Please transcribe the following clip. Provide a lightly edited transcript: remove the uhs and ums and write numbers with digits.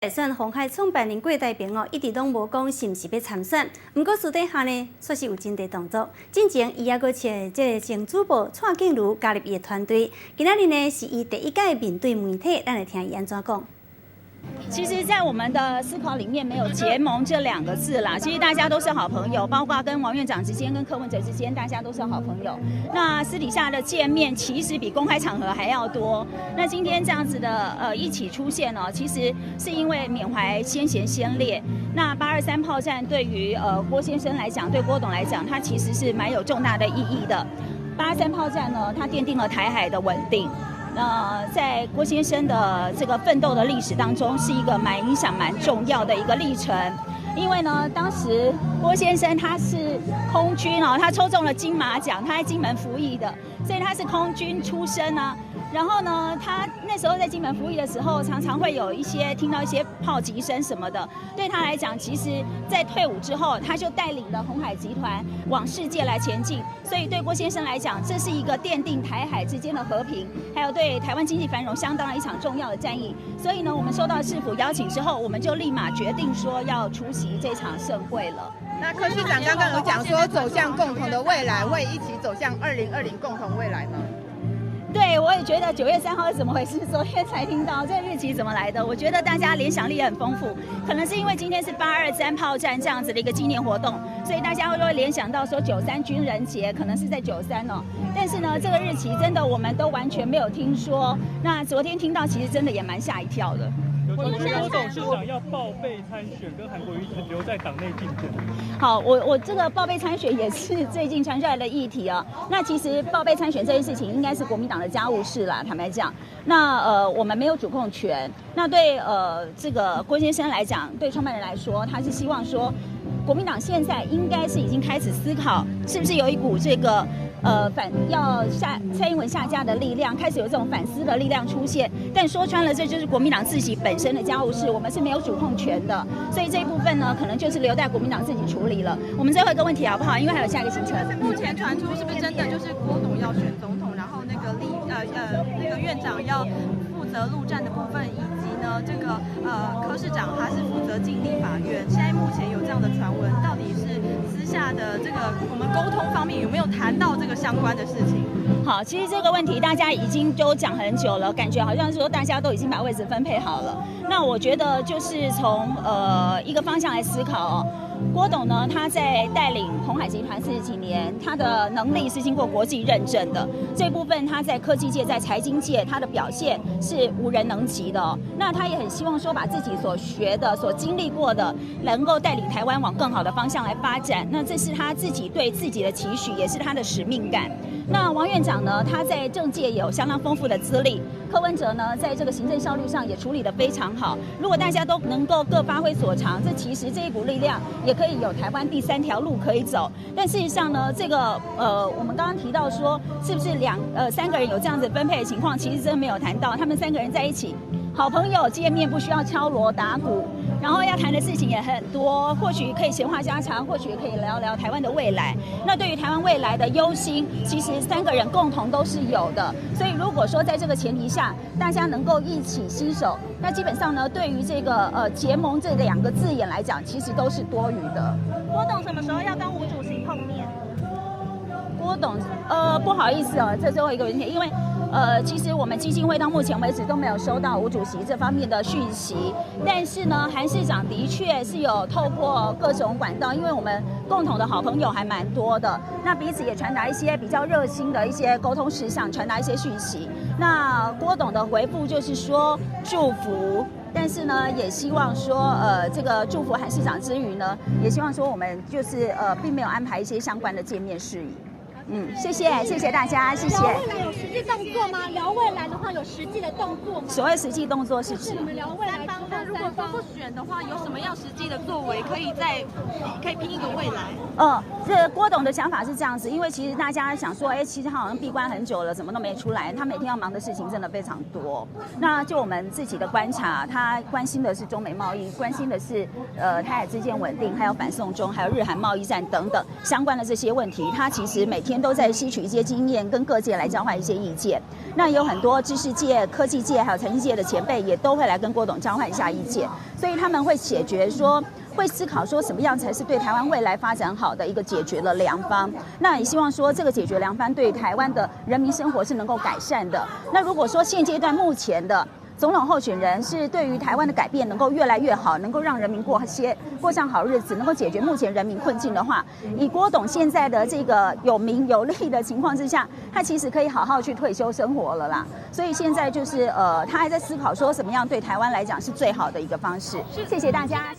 大选鸿海创办人郭台铭一直拢无讲是毋是要参选，不过私底下呢，说是有真侪动作。之前伊也阁请这个前主播蔡景如加入伊的团队，今仔日呢是伊第一届面对媒体，咱来听伊安怎讲。 其实，在我们的思考里面没有结盟这2个字啦。其实大家都是好朋友，包括跟王院长之间、跟柯文哲之间，大家都是好朋友。那私底下的见面，其实比公开场合还要多。那今天这样子的一起出现呢，其实是因为缅怀先贤先烈。那823炮战对于郭先生来讲，对郭董来讲，它其实是蛮有重大的意义的。823炮战呢，它奠定了台海的稳定。 在郭先生的这个奋斗的历史当中，是一个蛮影响、蛮重要的一个历程。因为呢，当时郭先生他是空军哦，他抽中了金马奖，他在金门服役的，所以他是空军出身啊。然后呢，他那时候在金门服役的时候，常常会有听到一些炮击声什么的。对他来讲，其实在退伍之后，他就带领了鸿海集团往世界来前进。所以对郭先生来讲，这是一个奠定台海之间的和平，还有对台湾经济繁荣相当一场重要的战役。所以呢，我们收到市府邀请之后，我们就立马决定说要出席这场盛会了。 那柯市长刚刚有讲说走向共同的未来，会一起走向2020共同未来吗？对，我也觉得9月3号是怎么回事？昨天才听到这个日期怎么来的？我觉得大家联想力也很丰富，可能是因为今天是823炮战这样子的一个纪念活动，所以大家会联想到说93军人节可能是在93哦。但是呢，这个日期真的我们都完全没有听说。那昨天听到，其实真的也蛮吓一跳的。 有传出郭董事长要报备参选，跟韩国瑜留在党内竞争。好，我这个报备参选也是最近传出来的议题啊。那其实报备参选这件事情应该是国民党的家务事啦，坦白讲。那我们没有主控权。那对这个郭先生来讲，对创办人来说，他是希望说，国民党现在应该是已经开始思考，是不是有一股这个。蔡英文下架的力量，开始有这种反思的力量出现。但说穿了，这就是国民党自己本身的家务事，我们是没有主控权的。所以这一部分呢，可能就是留待国民党自己处理了。我们最后一个问题好不好？因为还有下一个行程。目前传出是不是真的就是郭董要选总统，然后那个院长要负责陆战的部分，以及呢这个柯市长他是负责进立法院。现在目前有这样的传闻，到底是私下的这个我们沟通方面有没有谈到这个相关的事情？好，其实这个问题大家已经都讲很久了，感觉好像说大家都已经把位置分配好了。那我觉得就是从一个方向来思考哦。郭董呢，他在带领鸿海集团40几年，他的能力是经过国际认证的。这部分他在科技界、在财经界，他的表现是无人能及的哦。那他也很希望说，把自己所学的、所经历过的，能够带领台湾往更好的方向来发展。那这是他自己对自己的期许，也是他的使命感。那王院长呢，他在政界也有相当丰富的资历。柯文哲呢，在这个行政效率上也处理得非常好。如果大家都能够各发挥所长，这其实这一股力量也可以有台湾第3条路可以走。但事实上呢，这个我们刚刚提到说，是不是3个人有这样子分配的情况，其实真的没有谈到。他们3个人在一起，好朋友见面不需要敲锣打鼓。 然后要谈的事情也很多，或许可以闲话家常，或许可以聊聊台湾的未来。那对于台湾未来的忧心，其实3个人共同都是有的。所以如果说在这个前提下，大家能够一起携手，那基本上呢，对于这个结盟这2个字眼来讲，其实都是多余的。郭董什么时候要跟吴主席碰面？郭董，不好意思哦，这最后一个问题，因为。其实我们基金会到目前为止都没有收到吴主席这方面的讯息，但是呢，韩市长的确是有透过各种管道，因为我们共同的好朋友还蛮多的，那彼此也传达一些比较热心的一些沟通事项，传达一些讯息。那郭董的回复就是说祝福。 但是呢，也希望说，这个祝福韩市长之余呢，也希望说我们就是并没有安排一些相关的见面事宜。谢谢大家，谢谢。聊未来有实际动作吗？聊未来的话有实际的动作吗？所谓实际动作是指？你们聊未来之后，如果说不选的话，有什么样实际的作为可以拼一个未来？这郭董的想法是这样子，因为其实大家想说，其实他好像闭关很久了，怎么都没出来。他每天要忙的事情真的非常多。那就我们自己的观察，他关心的是中美贸易，关心的是台海之间稳定，还有反送中，还有日韩贸易战等等相关的这些问题。他其实每天都在吸取一些经验，跟各界来交换一些意见。那有很多知识界、科技界还有财经界的前辈也都会来跟郭董交换一下意见。所以他们会解决说。会思考说什么样才是对台湾未来发展好的一个解决的良方。那也希望说这个解决良方对台湾的人民生活是能够改善的。那如果说现阶段目前的总统候选人是对于台湾的改变能够越来越好，能够让人民过上好日子，能够解决目前人民困境的话，以郭董现在的这个有名有利的情况之下，他其实可以好好去退休生活了啦。所以现在就是他还在思考说什么样对台湾来讲是最好的一个方式。谢谢大家。